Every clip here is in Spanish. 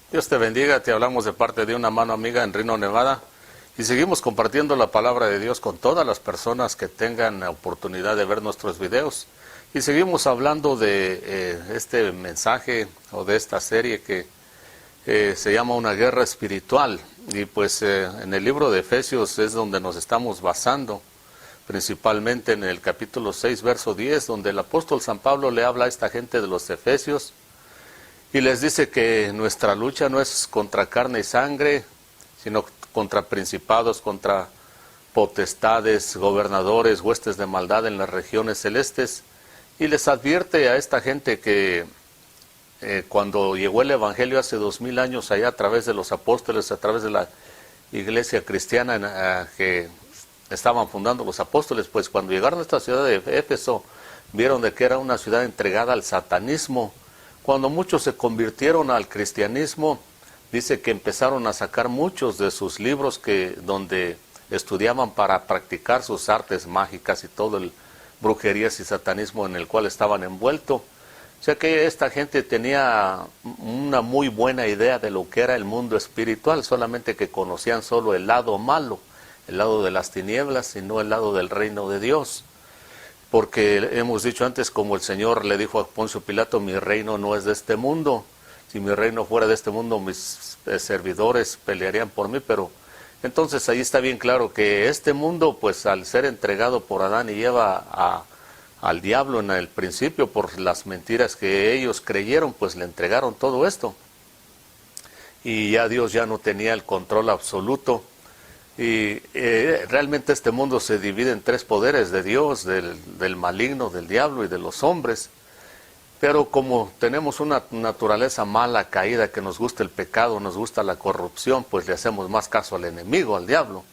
Dios te bendiga, te hablamos de parte de una mano amiga en Reno, Nevada, y seguimos compartiendo la palabra de Dios con todas las personas que tengan la oportunidad de ver nuestros videos. Y seguimos hablando de este mensaje o de esta serie que se llama Una guerra espiritual. Y pues en el libro de Efesios es donde nos estamos basando, principalmente en el capítulo 6, verso 10, donde el apóstol San Pablo le habla a esta gente de los Efesios, y les dice que nuestra lucha no es contra carne y sangre, sino contra principados, contra potestades, gobernadores, huestes de maldad en las regiones celestes. Y les advierte a esta gente que cuando llegó el Evangelio hace 2000 años allá a través de los apóstoles, a través de la iglesia cristiana que estaban fundando los apóstoles, pues cuando llegaron a esta ciudad de Éfeso, vieron de que era una ciudad entregada al satanismo. Cuando muchos se convirtieron al cristianismo, dice que empezaron a sacar muchos de sus libros donde estudiaban para practicar sus artes mágicas y todo el brujerías y satanismo en el cual estaban envueltos. O sea que esta gente tenía una muy buena idea de lo que era el mundo espiritual, solamente que conocían solo el lado malo, el lado de las tinieblas y no el lado del reino de Dios. Porque hemos dicho antes, como el Señor le dijo a Poncio Pilato, mi reino no es de este mundo. Si mi reino fuera de este mundo, mis servidores pelearían por mí, pero entonces ahí está bien claro que este mundo, pues al ser entregado por Adán y Eva al diablo en el principio, por las mentiras que ellos creyeron, pues le entregaron todo esto. Y ya Dios ya no tenía el control absoluto. Y realmente este mundo se divide en tres poderes de Dios, del maligno, del diablo y de los hombres. Pero como tenemos una naturaleza mala, caída, que nos gusta el pecado, nos gusta la corrupción, pues le hacemos más caso al enemigo, al diablo.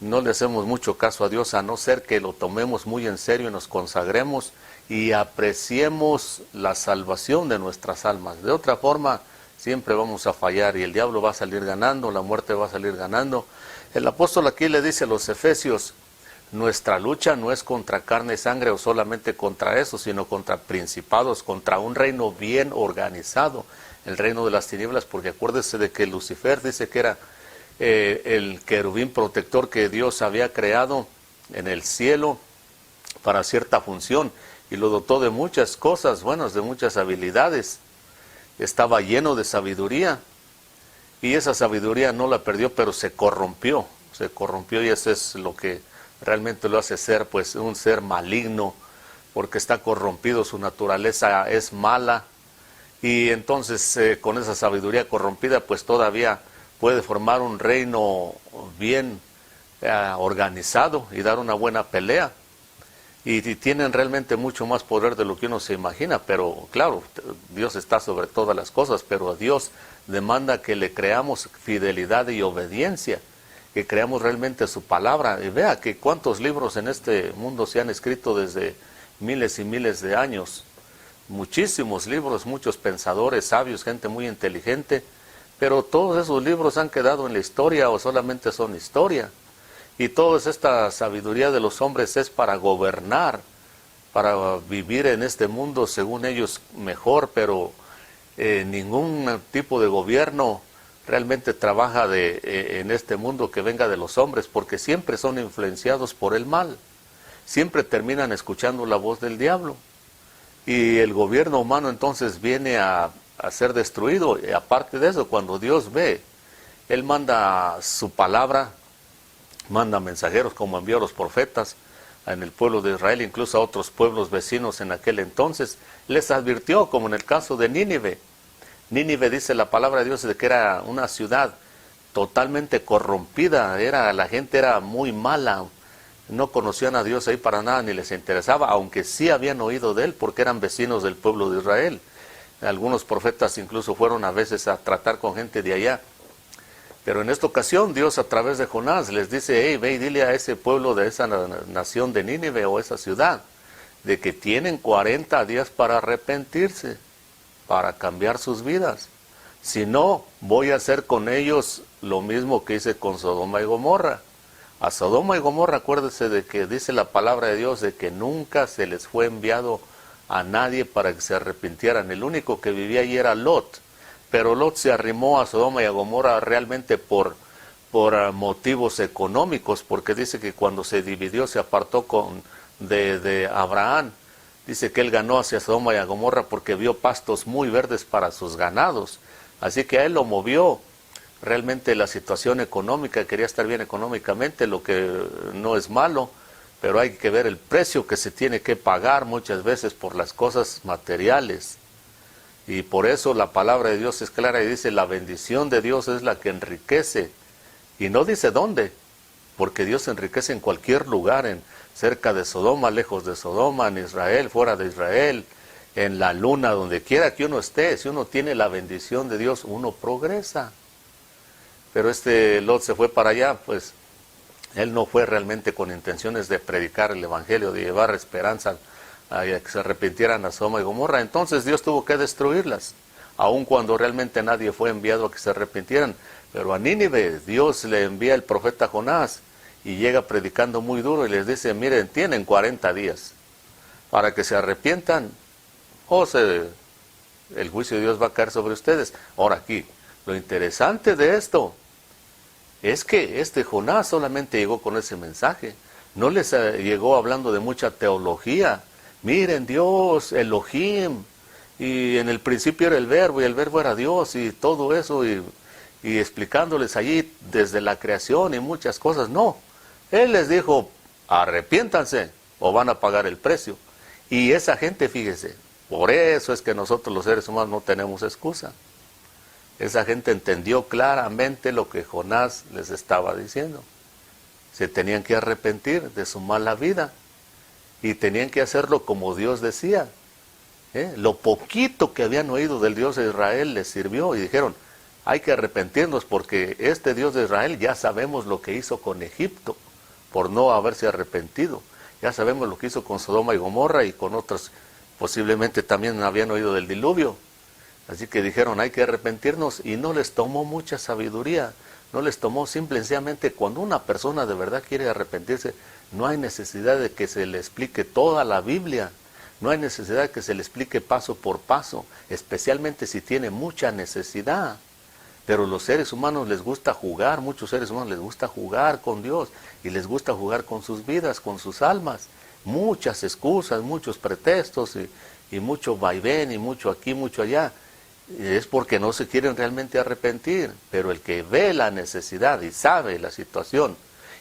No le hacemos mucho caso a Dios, a no ser que lo tomemos muy en serio y nos consagremos y apreciemos la salvación de nuestras almas. De otra forma, siempre vamos a fallar y el diablo va a salir ganando, la muerte va a salir ganando. El apóstol aquí le dice a los Efesios, nuestra lucha no es contra carne y sangre o solamente contra eso, sino contra principados, contra un reino bien organizado, el reino de las tinieblas, porque acuérdese de que Lucifer dice que era el querubín protector que Dios había creado en el cielo para cierta función y lo dotó de muchas cosas buenas, de muchas habilidades. Estaba lleno de sabiduría. Y esa sabiduría no la perdió, pero se corrompió y eso es lo que realmente lo hace ser pues un ser maligno, porque está corrompido, su naturaleza es mala, y entonces con esa sabiduría corrompida pues todavía puede formar un reino bien organizado y dar una buena pelea. Y tienen realmente mucho más poder de lo que uno se imagina, pero claro, Dios está sobre todas las cosas, pero a Dios demanda que le creamos fidelidad y obediencia, que creamos realmente su palabra. Y vea que cuántos libros en este mundo se han escrito desde miles y miles de años, muchísimos libros, muchos pensadores, sabios, gente muy inteligente, pero todos esos libros han quedado en la historia o solamente son historia. Y toda esta sabiduría de los hombres es para gobernar, para vivir en este mundo según ellos mejor, pero ningún tipo de gobierno realmente trabaja en este mundo que venga de los hombres, porque siempre son influenciados por el mal, siempre terminan escuchando la voz del diablo. Y el gobierno humano entonces viene a ser destruido. Y aparte de eso, cuando Dios ve, Él manda su palabra, manda mensajeros como envió a los profetas en el pueblo de Israel, incluso a otros pueblos vecinos en aquel entonces. Les advirtió, como en el caso de Nínive. Nínive, dice la palabra de Dios, de que era una ciudad totalmente corrompida, la gente era muy mala, no conocían a Dios ahí para nada, ni les interesaba, aunque sí habían oído de Él, porque eran vecinos del pueblo de Israel. Algunos profetas incluso fueron a veces a tratar con gente de allá. Pero en esta ocasión Dios a través de Jonás les dice, hey, ve y dile a ese pueblo de esa nación de Nínive o esa ciudad, de que tienen 40 días para arrepentirse, para cambiar sus vidas. Si no, voy a hacer con ellos lo mismo que hice con Sodoma y Gomorra. A Sodoma y Gomorra, acuérdese de que dice la palabra de Dios de que nunca se les fue enviado a nadie para que se arrepintieran. El único que vivía allí era Lot. pero Lot se arrimó a Sodoma y a Gomorra realmente por motivos económicos, porque dice que cuando se dividió, se apartó de Abraham, dice que él ganó hacia Sodoma y a Gomorra porque vio pastos muy verdes para sus ganados, así que a él lo movió realmente la situación económica, quería estar bien económicamente, lo que no es malo, pero hay que ver el precio que se tiene que pagar muchas veces por las cosas materiales. Y por eso la palabra de Dios es clara y dice, la bendición de Dios es la que enriquece. Y no dice dónde, porque Dios enriquece en cualquier lugar, cerca de Sodoma, lejos de Sodoma, en Israel, fuera de Israel, en la luna, donde quiera que uno esté. Si uno tiene la bendición de Dios, uno progresa. Pero Lot se fue para allá, pues él no fue realmente con intenciones de predicar el evangelio, de llevar esperanza a que se arrepintieran a Sodoma y Gomorra. Entonces Dios tuvo que destruirlas, aun cuando realmente nadie fue enviado a que se arrepintieran. Pero a Nínive Dios le envía el profeta Jonás y llega predicando muy duro y les dice, miren, tienen 40 días para que se arrepientan o el juicio de Dios va a caer sobre ustedes. Ahora aquí, lo interesante de esto es que Jonás solamente llegó con ese mensaje, no les llegó hablando de mucha teología. Miren, Dios, Elohim, y en el principio era el verbo, y el verbo era Dios, y todo eso, y explicándoles allí desde la creación y muchas cosas. No, Él les dijo, arrepiéntanse o van a pagar el precio. Y esa gente, fíjese, por eso es que nosotros los seres humanos no tenemos excusa. Esa gente entendió claramente lo que Jonás les estaba diciendo. Se tenían que arrepentir de su mala vida y tenían que hacerlo como Dios decía. Lo poquito que habían oído del Dios de Israel les sirvió y dijeron, hay que arrepentirnos porque este Dios de Israel ya sabemos lo que hizo con Egipto por no haberse arrepentido. Ya sabemos lo que hizo con Sodoma y Gomorra y con otros, posiblemente también habían oído del diluvio. Así que dijeron, hay que arrepentirnos, y no les tomó mucha sabiduría, no les tomó simplemente cuando una persona de verdad quiere arrepentirse, no hay necesidad de que se le explique toda la Biblia, no hay necesidad de que se le explique paso por paso, especialmente si tiene mucha necesidad. Pero los seres humanos les gusta jugar, muchos seres humanos les gusta jugar con Dios, y les gusta jugar con sus vidas, con sus almas, muchas excusas, muchos pretextos, y mucho vaivén, y mucho aquí, mucho allá. Es porque no se quieren realmente arrepentir, pero el que ve la necesidad y sabe la situación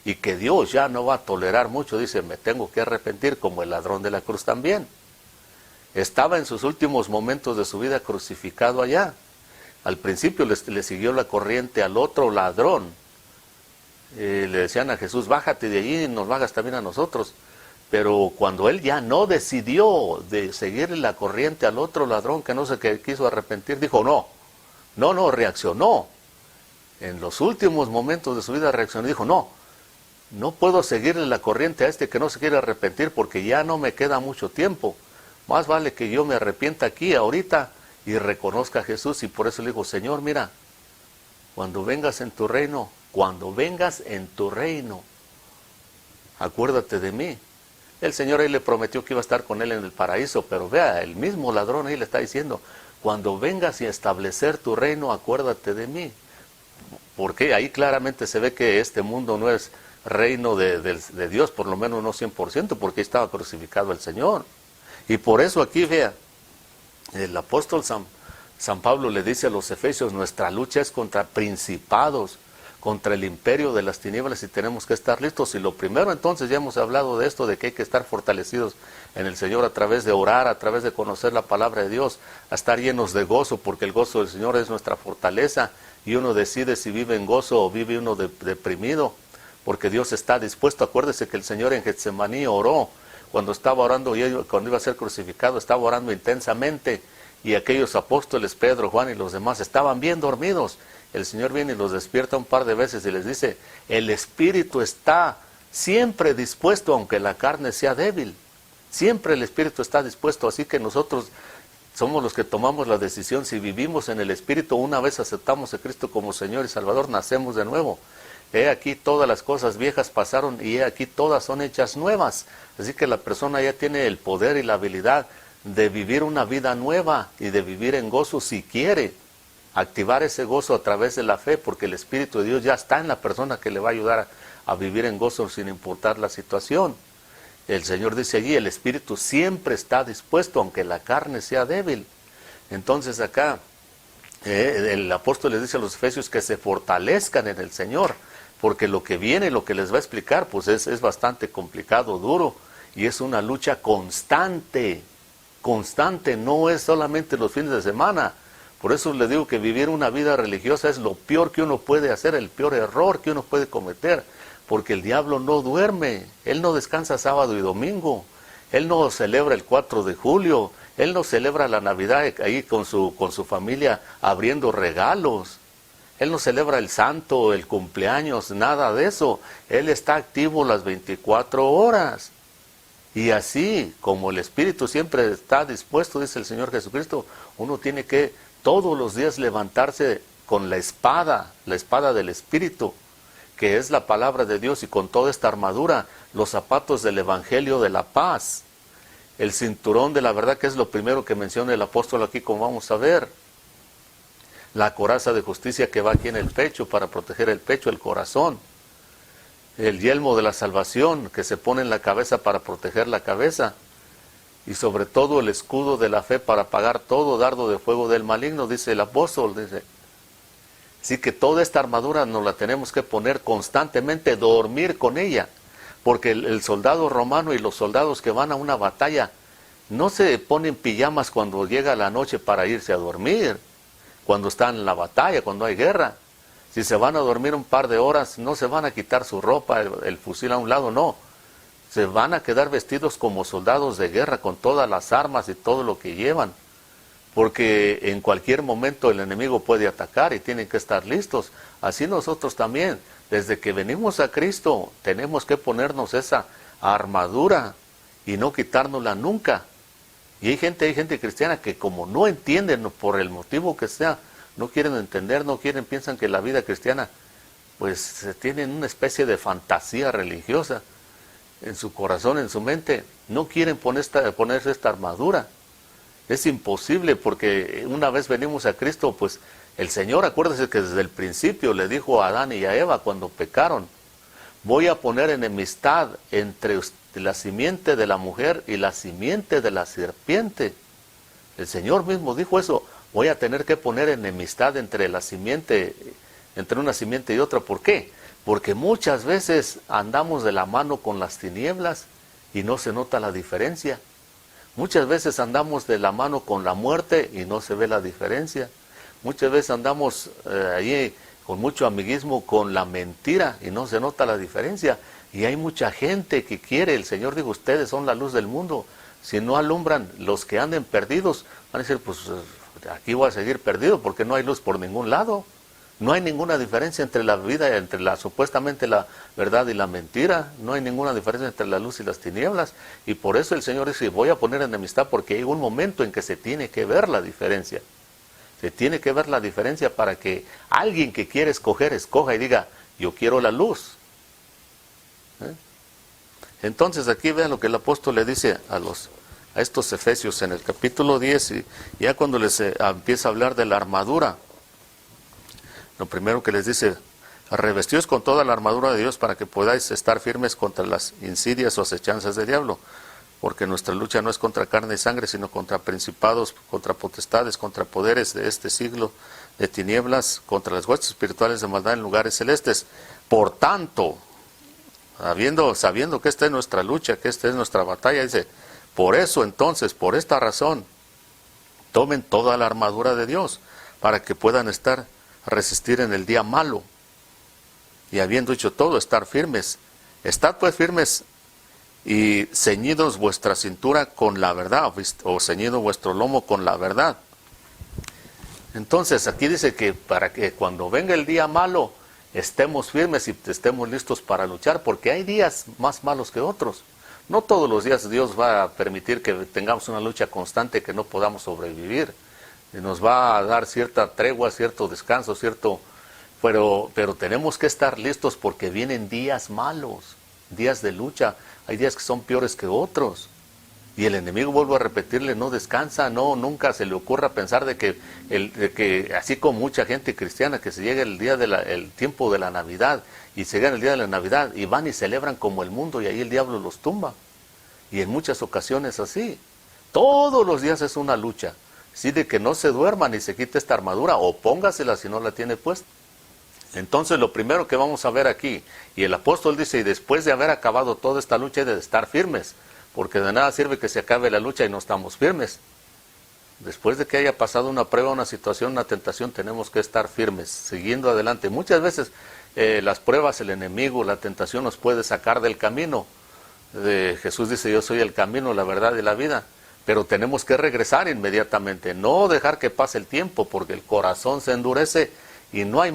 y que Dios ya no va a tolerar mucho, dice, me tengo que arrepentir, como el ladrón de la cruz también. Estaba en sus últimos momentos de su vida crucificado allá. Al principio le siguió la corriente al otro ladrón. Le decían a Jesús, bájate de allí y nos bajas también a nosotros. Pero cuando él ya no decidió de seguirle la corriente al otro ladrón que no se quiso arrepentir, dijo no, reaccionó. En los últimos momentos de su vida reaccionó y dijo, no puedo seguirle la corriente a este que no se quiere arrepentir porque ya no me queda mucho tiempo. Más vale que yo me arrepienta aquí, ahorita, y reconozca a Jesús. Y por eso le digo, Señor, mira, cuando vengas en tu reino, acuérdate de mí. El Señor ahí le prometió que iba a estar con él en el paraíso, pero vea, el mismo ladrón ahí le está diciendo, cuando vengas y a establecer tu reino, acuérdate de mí. Porque ahí claramente se ve que este mundo no es reino de Dios, por lo menos no 100%, porque ahí estaba crucificado el Señor. Y por eso aquí, vea, el apóstol San Pablo le dice a los efesios, nuestra lucha es contra principados, contra el imperio de las tinieblas, y tenemos que estar listos. Y lo primero, entonces, ya hemos hablado de esto, de que hay que estar fortalecidos en el Señor a través de orar, a través de conocer la palabra de Dios, a estar llenos de gozo, porque el gozo del Señor es nuestra fortaleza, y uno decide si vive en gozo o vive uno deprimido, porque Dios está dispuesto. Acuérdese que el Señor en Getsemaní oró, cuando estaba orando, cuando iba a ser crucificado, estaba orando intensamente, y aquellos apóstoles, Pedro, Juan y los demás, estaban bien dormidos. El Señor viene y los despierta un par de veces y les dice, el espíritu está siempre dispuesto, aunque la carne sea débil. Siempre el espíritu está dispuesto, así que nosotros somos los que tomamos la decisión. Si vivimos en el espíritu, una vez aceptamos a Cristo como Señor y Salvador, nacemos de nuevo. He aquí todas las cosas viejas pasaron y he aquí todas son hechas nuevas. Así que la persona ya tiene el poder y la habilidad de vivir una vida nueva y de vivir en gozo si quiere. activar ese gozo a través de la fe, porque el Espíritu de Dios ya está en la persona que le va a ayudar a vivir en gozo sin importar la situación. El Señor dice allí, el Espíritu siempre está dispuesto, aunque la carne sea débil. Entonces acá, el apóstol les dice a los efesios que se fortalezcan en el Señor, porque lo que viene, lo que les va a explicar, pues es bastante complicado, duro, y es una lucha constante, no es solamente los fines de semana. Por eso les digo que vivir una vida religiosa es lo peor que uno puede hacer, el peor error que uno puede cometer, porque el diablo no duerme, él no descansa sábado y domingo, él no celebra el 4 de julio, él no celebra la Navidad ahí con su familia abriendo regalos, él no celebra el santo, el cumpleaños, nada de eso, él está activo las 24 horas. Y así, como el Espíritu siempre está dispuesto, dice el Señor Jesucristo, uno tiene que todos los días levantarse con la espada del Espíritu, que es la palabra de Dios, y con toda esta armadura, los zapatos del Evangelio de la paz, el cinturón de la verdad, que es lo primero que menciona el apóstol aquí, como vamos a ver, la coraza de justicia que va aquí en el pecho, para proteger el pecho, el corazón, el yelmo de la salvación, que se pone en la cabeza para proteger la cabeza, y sobre todo el escudo de la fe para apagar todo dardo de fuego del maligno, dice el apóstol, dice. Así que toda esta armadura nos la tenemos que poner constantemente, dormir con ella, porque el soldado romano y los soldados que van a una batalla no se ponen pijamas cuando llega la noche para irse a dormir, cuando están en la batalla, cuando hay guerra. Si se van a dormir un par de horas, no se van a quitar su ropa, el fusil a un lado, no. Se van a quedar vestidos como soldados de guerra, con todas las armas y todo lo que llevan, porque en cualquier momento el enemigo puede atacar y tienen que estar listos. Así nosotros también, desde que venimos a Cristo, tenemos que ponernos esa armadura y no quitárnosla nunca. Y hay gente cristiana que, como no entienden, por el motivo que sea, no quieren entender, piensan que la vida cristiana, pues tienen una especie de fantasía religiosa en su corazón, en su mente. No quieren ponerse esta armadura. Es imposible, porque una vez venimos a Cristo, pues el Señor, acuérdese que desde el principio le dijo a Adán y a Eva cuando pecaron, voy a poner enemistad entre la simiente de la mujer y la simiente de la serpiente. El Señor mismo dijo eso, voy a tener que poner enemistad entre una simiente y otra. ¿Por qué? Porque muchas veces andamos de la mano con las tinieblas y no se nota la diferencia. Muchas veces andamos de la mano con la muerte y no se ve la diferencia. Muchas veces andamos allí con mucho amiguismo con la mentira y no se nota la diferencia. Y hay mucha gente que quiere, el Señor dijo, ustedes son la luz del mundo. Si no alumbran, los que anden perdidos van a decir, pues aquí voy a seguir perdido porque no hay luz por ningún lado. No hay ninguna diferencia entre la vida, entre supuestamente la verdad y la mentira. No hay ninguna diferencia entre la luz y las tinieblas. Y por eso el Señor dice, voy a poner enemistad, porque hay un momento en que se tiene que ver la diferencia. Se tiene que ver la diferencia para que alguien que quiere escoger, escoja y diga, yo quiero la luz. Entonces aquí vean lo que el apóstol le dice a estos efesios en el capítulo 10, y ya cuando les empieza a hablar de la armadura. Lo primero que les dice, revestidos con toda la armadura de Dios para que podáis estar firmes contra las insidias o acechanzas del diablo, porque nuestra lucha no es contra carne y sangre, sino contra principados, contra potestades, contra poderes de este siglo de tinieblas, contra las huestes espirituales de maldad en lugares celestes. Por tanto, sabiendo que esta es nuestra lucha, que esta es nuestra batalla, dice, por eso entonces, por esta razón, tomen toda la armadura de Dios, para que puedan resistir en el día malo, y habiendo hecho todo, estar firmes. Estad pues firmes y ceñidos vuestra cintura con la verdad, o ceñido vuestro lomo con la verdad. Entonces aquí dice que para que cuando venga el día malo estemos firmes y estemos listos para luchar, porque hay días más malos que otros. No todos los días Dios va a permitir que tengamos una lucha constante que no podamos sobrevivir. Nos va a dar cierta tregua, cierto descanso, pero tenemos que estar listos, porque vienen días malos, días de lucha. Hay días que son peores que otros. Y el enemigo, vuelvo a repetirle, no descansa, no, nunca se le ocurra pensar de que así como mucha gente cristiana, que se llega el tiempo de la Navidad, y se llega el día de la Navidad, y van y celebran como el mundo, y ahí el diablo los tumba. Y en muchas ocasiones así. Todos los días es una lucha. Así de que no se duerma ni se quite esta armadura, o póngasela si no la tiene puesta. Entonces lo primero que vamos a ver aquí, y el apóstol dice, y después de haber acabado toda esta lucha, de estar firmes, porque de nada sirve que se acabe la lucha y no estamos firmes. Después de que haya pasado una prueba, una situación, una tentación, tenemos que estar firmes, siguiendo adelante. Muchas veces las pruebas, el enemigo, la tentación nos puede sacar del camino. Jesús dice, yo soy el camino, la verdad y la vida. Pero tenemos que regresar inmediatamente, no dejar que pase el tiempo, porque el corazón se endurece y no hay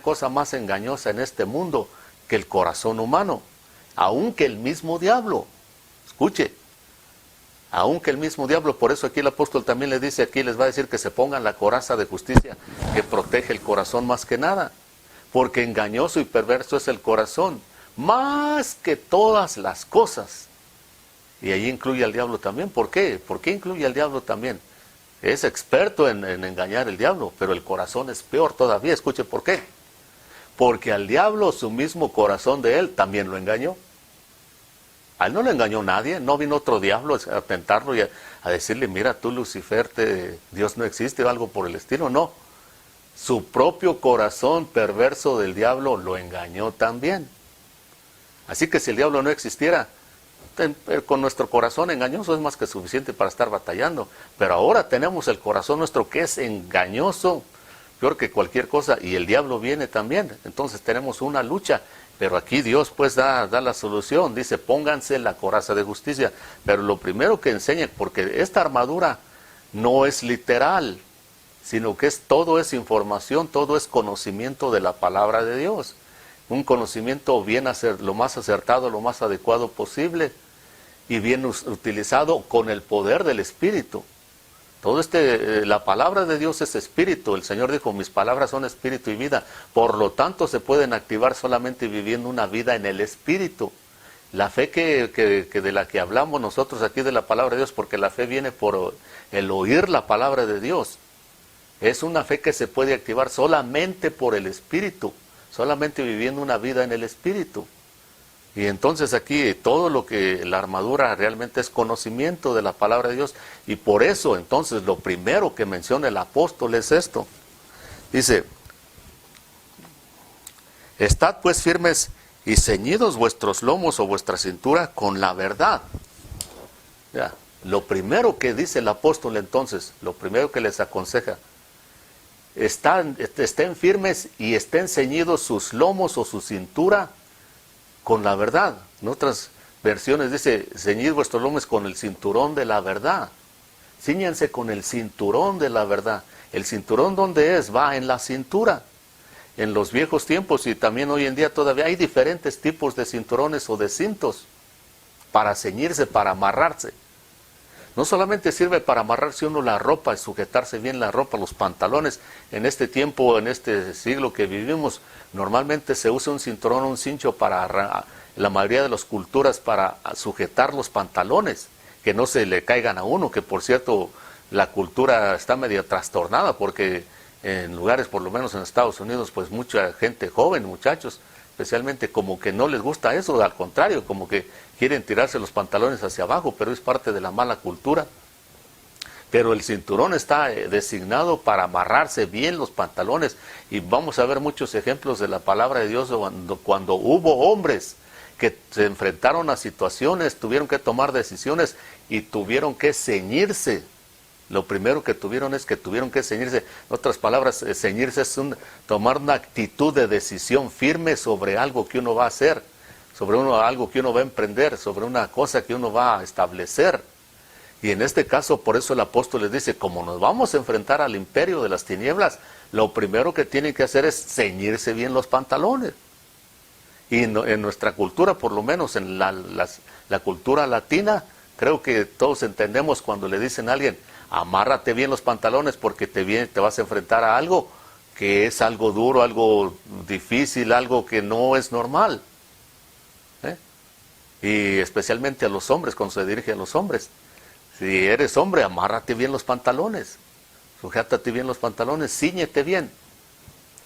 cosa más engañosa en este mundo que el corazón humano, aunque el mismo diablo. Escuche, aunque el mismo diablo, por eso aquí el apóstol también le dice, aquí les va a decir que se pongan la coraza de justicia que protege el corazón más que nada, porque engañoso y perverso es el corazón, más que todas las cosas. Y ahí incluye al diablo también. ¿Por qué? ¿Por qué incluye al diablo también? Es experto en engañar el diablo, pero el corazón es peor todavía. Escuche por qué. Porque al diablo, su mismo corazón de él, también lo engañó. A él no le engañó nadie, no vino otro diablo a tentarlo y a decirle, mira tú Lucifer, Dios no existe o algo por el estilo, no. Su propio corazón perverso del diablo lo engañó también. Así que si el diablo no existiera, con nuestro corazón engañoso es más que suficiente para estar batallando. Pero ahora tenemos el corazón nuestro que es engañoso, peor que cualquier cosa, y el diablo viene también. Entonces tenemos una lucha. Pero aquí Dios pues da la solución, dice, pónganse la coraza de justicia. Pero lo primero que enseña, porque esta armadura no es literal, sino que todo es información, todo es conocimiento de la palabra de Dios. Un conocimiento lo más acertado, lo más adecuado posible, y bien utilizado con el poder del Espíritu. La palabra de Dios es espíritu. El Señor dijo, mis palabras son espíritu y vida. Por lo tanto, se pueden activar solamente viviendo una vida en el Espíritu. La fe que de la que hablamos nosotros aquí de la palabra de Dios, porque la fe viene por el oír la palabra de Dios. Es una fe que se puede activar solamente por el Espíritu, solamente viviendo una vida en el Espíritu. Y entonces aquí todo lo que la armadura realmente es conocimiento de la palabra de Dios. Y por eso entonces lo primero que menciona el apóstol es esto. Dice, estad pues firmes y ceñidos vuestros lomos o vuestra cintura con la verdad. Ya, lo primero que dice el apóstol entonces, lo primero que les aconseja, estén firmes y estén ceñidos sus lomos o su cintura con la verdad. En otras versiones dice, ceñid vuestros lomos con el cinturón de la verdad. Cíñanse con el cinturón de la verdad. ¿El cinturón dónde es? Va en la cintura. En los viejos tiempos y también hoy en día todavía hay diferentes tipos de cinturones o de cintos para ceñirse, para amarrarse. No solamente sirve para amarrarse uno la ropa, sujetarse bien la ropa, los pantalones. En este tiempo, en este siglo que vivimos, normalmente se usa un cinturón o un cincho para, la mayoría de las culturas, para sujetar los pantalones, que no se le caigan a uno, que por cierto la cultura está media trastornada, porque en lugares, por lo menos en Estados Unidos, pues mucha gente joven, muchachos, especialmente como que no les gusta eso, al contrario, como que quieren tirarse los pantalones hacia abajo, pero es parte de la mala cultura. Pero el cinturón está designado para amarrarse bien los pantalones, y vamos a ver muchos ejemplos de la palabra de Dios cuando hubo hombres que se enfrentaron a situaciones, tuvieron que tomar decisiones y tuvieron que ceñirse. Lo primero que tuvieron es que tuvieron que ceñirse. En otras palabras, ceñirse es tomar una actitud de decisión firme sobre algo que uno va a hacer, sobre algo que uno va a emprender, sobre una cosa que uno va a establecer. Y en este caso, por eso el apóstol les dice, como nos vamos a enfrentar al imperio de las tinieblas, lo primero que tienen que hacer es ceñirse bien los pantalones. Y en nuestra cultura, por lo menos en la cultura latina, creo que todos entendemos cuando le dicen a alguien, amárrate bien los pantalones porque te vas a enfrentar a algo que es algo duro, algo difícil, algo que no es normal. Y especialmente a los hombres, cuando se dirige a los hombres. Si eres hombre, amárrate bien los pantalones, sujétate bien los pantalones, cíñete bien.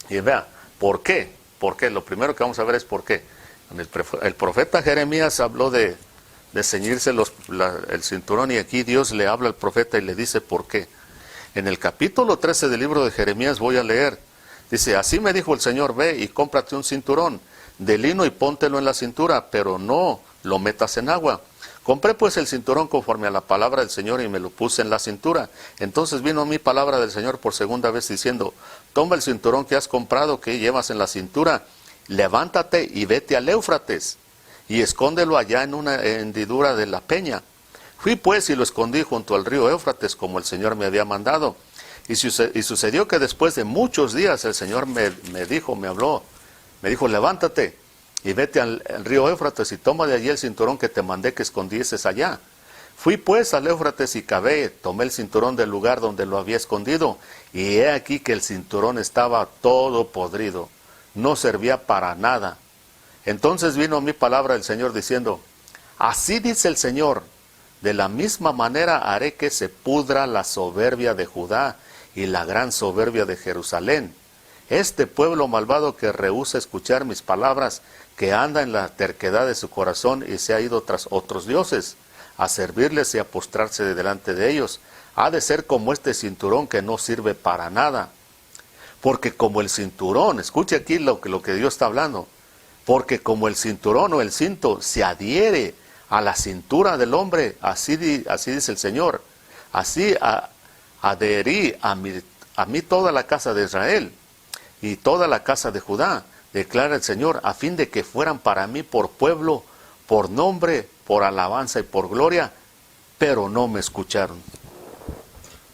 Y vea, ¿por qué? ¿Por qué? Lo primero que vamos a ver es por qué. El profeta Jeremías habló de ceñirse el cinturón, y aquí Dios le habla al profeta y le dice por qué. En el capítulo 13 del libro de Jeremías voy a leer. Dice, así me dijo el Señor, ve y cómprate un cinturón de lino y póntelo en la cintura, pero no lo metas en agua. Compré pues el cinturón conforme a la palabra del Señor y me lo puse en la cintura. Entonces vino a mí palabra del Señor por segunda vez diciendo, toma el cinturón que has comprado, que llevas en la cintura, levántate y vete al Éufrates y escóndelo allá en una hendidura de la peña. Fui pues y lo escondí junto al río Éufrates como el Señor me había mandado. Y sucedió que después de muchos días el Señor me habló, me dijo, levántate y vete al río Éufrates y toma de allí el cinturón que te mandé que escondieses allá. Fui pues al Éufrates y cavé, tomé el cinturón del lugar donde lo había escondido, y he aquí que el cinturón estaba todo podrido, no servía para nada. Entonces vino a mí palabra del Señor diciendo, así dice el Señor, de la misma manera haré que se pudra la soberbia de Judá y la gran soberbia de Jerusalén. Este pueblo malvado que rehúsa escuchar mis palabras, que anda en la terquedad de su corazón y se ha ido tras otros dioses, a servirles y a postrarse delante de ellos, ha de ser como este cinturón que no sirve para nada. Porque como el cinturón, escuche aquí lo que Dios está hablando, porque como el cinturón o el cinto se adhiere a la cintura del hombre, así dice el Señor, así adherí a mí toda la casa de Israel y toda la casa de Judá, declara el Señor, a fin de que fueran para mí por pueblo, por nombre, por alabanza y por gloria, pero no me escucharon.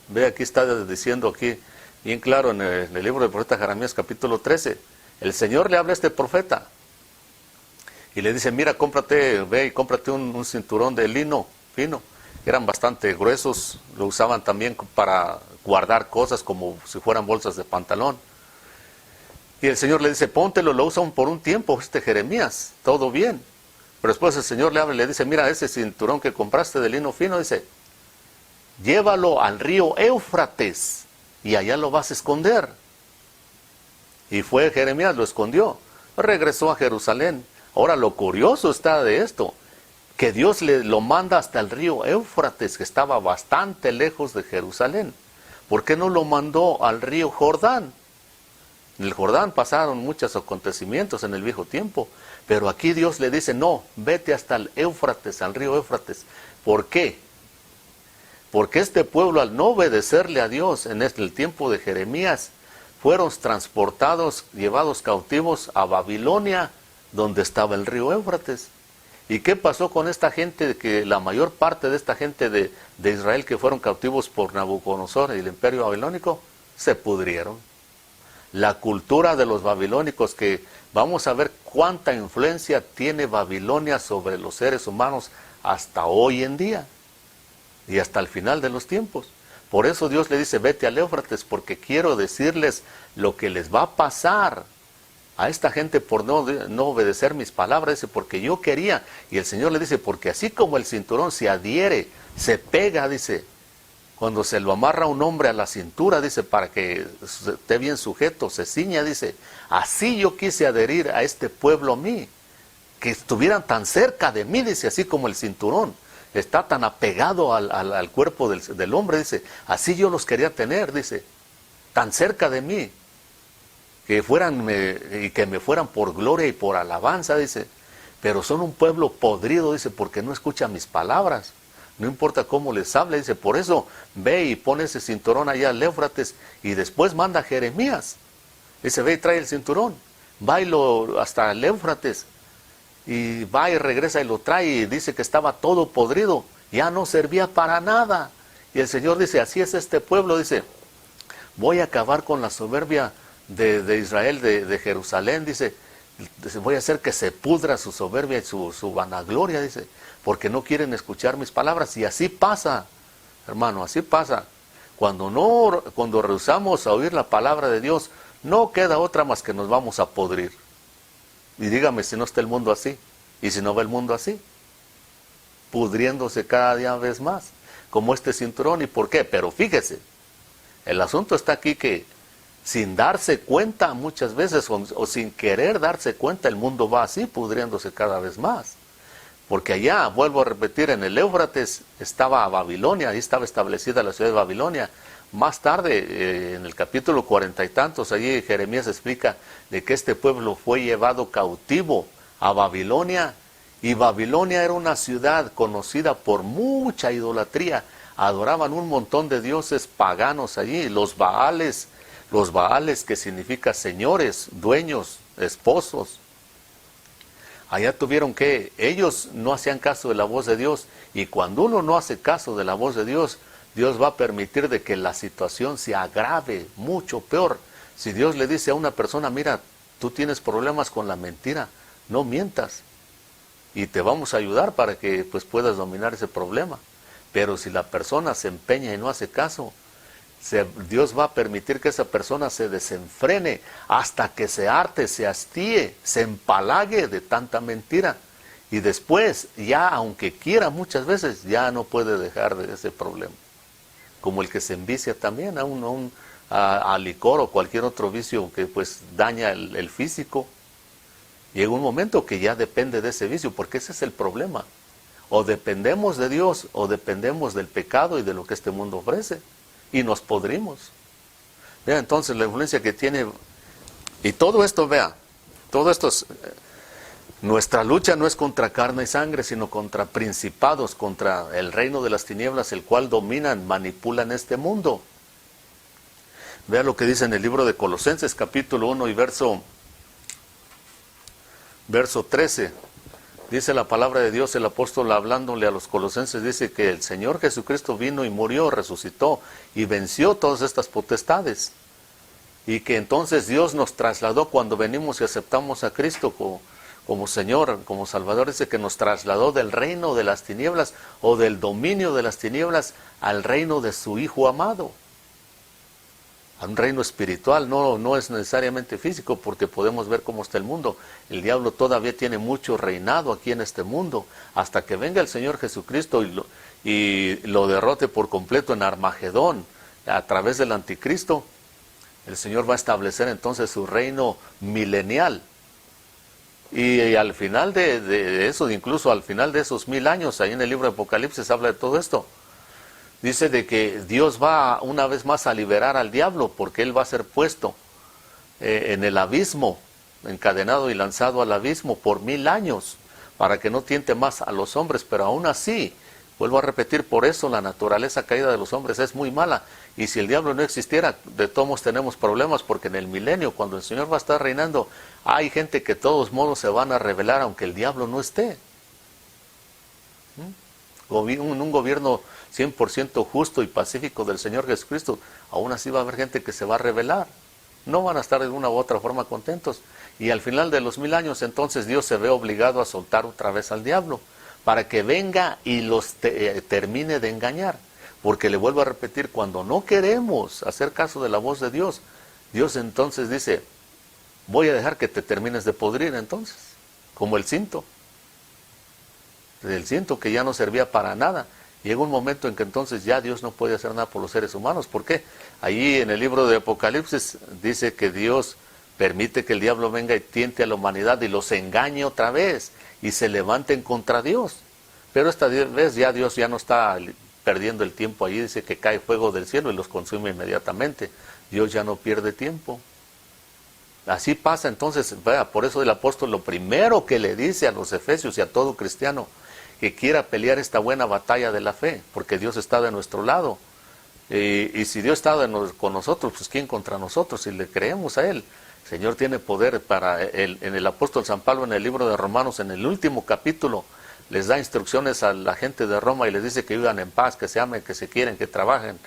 Ve, aquí está diciendo aquí, bien claro en el libro del profeta Jeremías capítulo 13, el Señor le habla a este profeta y le dice, mira, ve y cómprate un cinturón de lino fino. Eran bastante gruesos, lo usaban también para guardar cosas como si fueran bolsas de pantalón. Y el Señor le dice, póntelo, lo usan por un tiempo, Jeremías, todo bien. Pero después el Señor le habla y le dice, mira, ese cinturón que compraste de lino fino, dice, llévalo al río Éufrates y allá lo vas a esconder. Y fue Jeremías, lo escondió, regresó a Jerusalén. Ahora lo curioso está de esto, que Dios lo manda hasta el río Éufrates, que estaba bastante lejos de Jerusalén. ¿Por qué no lo mandó al río Jordán? En el Jordán pasaron muchos acontecimientos en el viejo tiempo, pero aquí Dios le dice, no, vete hasta el Éufrates, al río Éufrates. ¿Por qué? Porque este pueblo, al no obedecerle a Dios en el tiempo de Jeremías, fueron transportados, llevados cautivos a Babilonia, donde estaba el río Éufrates. ¿Y qué pasó con esta gente? Que la mayor parte de esta gente de Israel que fueron cautivos por Nabucodonosor y el imperio babilónico, se pudrieron. La cultura de los babilónicos, que vamos a ver cuánta influencia tiene Babilonia sobre los seres humanos hasta hoy en día y hasta el final de los tiempos. Por eso Dios le dice, vete al Éufrates, porque quiero decirles lo que les va a pasar a esta gente por no obedecer mis palabras. Dice, porque yo quería, y el Señor le dice, porque así como el cinturón se adhiere, se pega, dice, cuando se lo amarra un hombre a la cintura, dice, para que esté bien sujeto, se ciña, dice, así yo quise adherir a este pueblo a mí, que estuvieran tan cerca de mí, dice, así como el cinturón está tan apegado al cuerpo del hombre, dice, así yo los quería tener, dice, tan cerca de mí, que me fueran por gloria y por alabanza, dice, pero son un pueblo podrido, dice, porque no escuchan mis palabras. No importa cómo les hable, dice, por eso ve y pone ese cinturón allá al Éufrates, y después manda a Jeremías. Dice, ve y trae el cinturón, va hasta el Éufrates, y va y regresa y lo trae, y dice que estaba todo podrido, ya no servía para nada. Y el Señor dice, así es este pueblo, dice, voy a acabar con la soberbia de Israel, de Jerusalén, dice, voy a hacer que se pudra su soberbia y su vanagloria, dice, porque no quieren escuchar mis palabras. Y así pasa, hermano, así pasa. Cuando rehusamos a oír la palabra de Dios, no queda otra más que nos vamos a podrir. Y dígame si no está el mundo así, y si no va el mundo así. pudriéndose cada día vez más, como este cinturón. ¿Y por qué? Pero fíjese, el asunto está aquí que sin darse cuenta muchas veces o sin querer darse cuenta, el mundo va así, pudriéndose cada vez más. Porque allá, vuelvo a repetir, en el Éufrates estaba Babilonia, ahí estaba establecida la ciudad de Babilonia. Más tarde, en el capítulo 40 y tantos, allí Jeremías explica de que este pueblo fue llevado cautivo a Babilonia, y Babilonia era una ciudad conocida por mucha idolatría. Adoraban un montón de dioses paganos allí, los Baales que significa señores, dueños, esposos. Allá tuvieron que, ellos no hacían caso de la voz de Dios, y cuando uno no hace caso de la voz de Dios, Dios va a permitir de que la situación se agrave mucho peor. Si Dios le dice a una persona, mira, tú tienes problemas con la mentira, no mientas, y te vamos a ayudar para que pues puedas dominar ese problema. Pero si la persona se empeña y no hace caso, Dios va a permitir que esa persona se desenfrene hasta que se harte, se hastíe, se empalague de tanta mentira. Y después, ya aunque quiera muchas veces, ya no puede dejar de ese problema. Como el que se envicia también a licor o cualquier otro vicio que pues daña el físico. Llega un momento que ya depende de ese vicio, porque ese es el problema. O dependemos de Dios o dependemos del pecado y de lo que este mundo ofrece. Y nos podrimos. Vea entonces la influencia que tiene. Y todo esto, vea, todo esto es, nuestra lucha no es contra carne y sangre, sino contra principados, contra el reino de las tinieblas, el cual dominan, manipulan este mundo. Vea lo que dice en el libro de Colosenses, capítulo 1 y verso 13. Dice la palabra de Dios, el apóstol hablándole a los colosenses, dice que el Señor Jesucristo vino y murió, resucitó y venció todas estas potestades. Y que entonces Dios nos trasladó cuando venimos y aceptamos a Cristo como Señor, como Salvador. Dice que nos trasladó del reino de las tinieblas o del dominio de las tinieblas al reino de su Hijo amado. A un reino espiritual, no es necesariamente físico, porque podemos ver cómo está el mundo. El diablo todavía tiene mucho reinado aquí en este mundo, hasta que venga el Señor Jesucristo y lo derrote por completo en Armagedón, a través del anticristo. El Señor va a establecer entonces su reino milenial. Y al final de eso, incluso al final de esos 1000 años, ahí en el libro de Apocalipsis habla de todo esto. Dice de que Dios va una vez más a liberar al diablo, porque él va a ser puesto en el abismo, encadenado y lanzado al abismo por 1000 años, para que no tiente más a los hombres. Pero aún así, vuelvo a repetir, por eso la naturaleza caída de los hombres es muy mala. Y si el diablo no existiera, de todos modos tenemos problemas, porque en el milenio, cuando el Señor va a estar reinando, hay gente que de todos modos se van a rebelar, aunque el diablo no esté. Un gobierno 100% justo y pacífico del Señor Jesucristo, aún así va a haber gente que se va a rebelar. No van a estar de una u otra forma contentos. Y al final de los 1000 años, entonces Dios se ve obligado a soltar otra vez al diablo, para que venga y los termine de engañar. Porque le vuelvo a repetir, cuando no queremos hacer caso de la voz de Dios, Dios entonces dice, voy a dejar que te termines de podrir entonces, como el cinto. El cinto que ya no servía para nada. Llega un momento en que entonces ya Dios no puede hacer nada por los seres humanos. ¿Por qué? Allí en el libro de Apocalipsis dice que Dios permite que el diablo venga y tiente a la humanidad y los engañe otra vez y se levanten contra Dios. Pero esta vez ya Dios ya no está perdiendo el tiempo allí. Dice que cae fuego del cielo y los consume inmediatamente. Dios ya no pierde tiempo. Así pasa entonces, vea, por eso el apóstol lo primero que le dice a los efesios y a todo cristiano que quiera pelear esta buena batalla de la fe, porque Dios está de nuestro lado. Y si Dios está con nosotros, pues ¿quién contra nosotros? Si le creemos a Él. El Señor tiene poder en el apóstol San Pablo, en el libro de Romanos, en el último capítulo, les da instrucciones a la gente de Roma y les dice que vivan en paz, que se amen, que se quieren, que trabajen,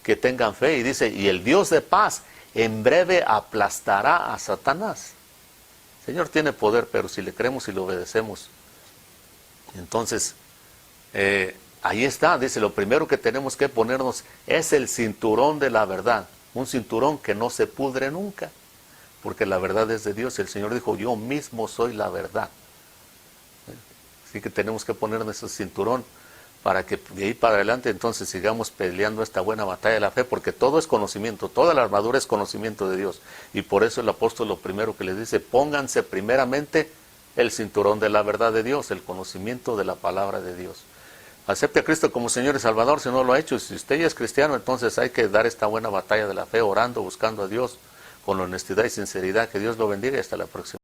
que tengan fe. Y dice, y el Dios de paz en breve aplastará a Satanás. El Señor tiene poder, pero si le creemos y le obedecemos. Entonces, ahí está, dice, lo primero que tenemos que ponernos es el cinturón de la verdad, un cinturón que no se pudre nunca, porque la verdad es de Dios. El Señor dijo, yo mismo soy la verdad. Así que tenemos que ponernos ese cinturón para que de ahí para adelante entonces sigamos peleando esta buena batalla de la fe, porque todo es conocimiento, toda la armadura es conocimiento de Dios. Y por eso el apóstol lo primero que les dice, pónganse primeramente el cinturón de la verdad de Dios, el conocimiento de la palabra de Dios. Acepte a Cristo como Señor y Salvador si no lo ha hecho. Si usted ya es cristiano, entonces hay que dar esta buena batalla de la fe, orando, buscando a Dios con honestidad y sinceridad. Que Dios lo bendiga y hasta la próxima.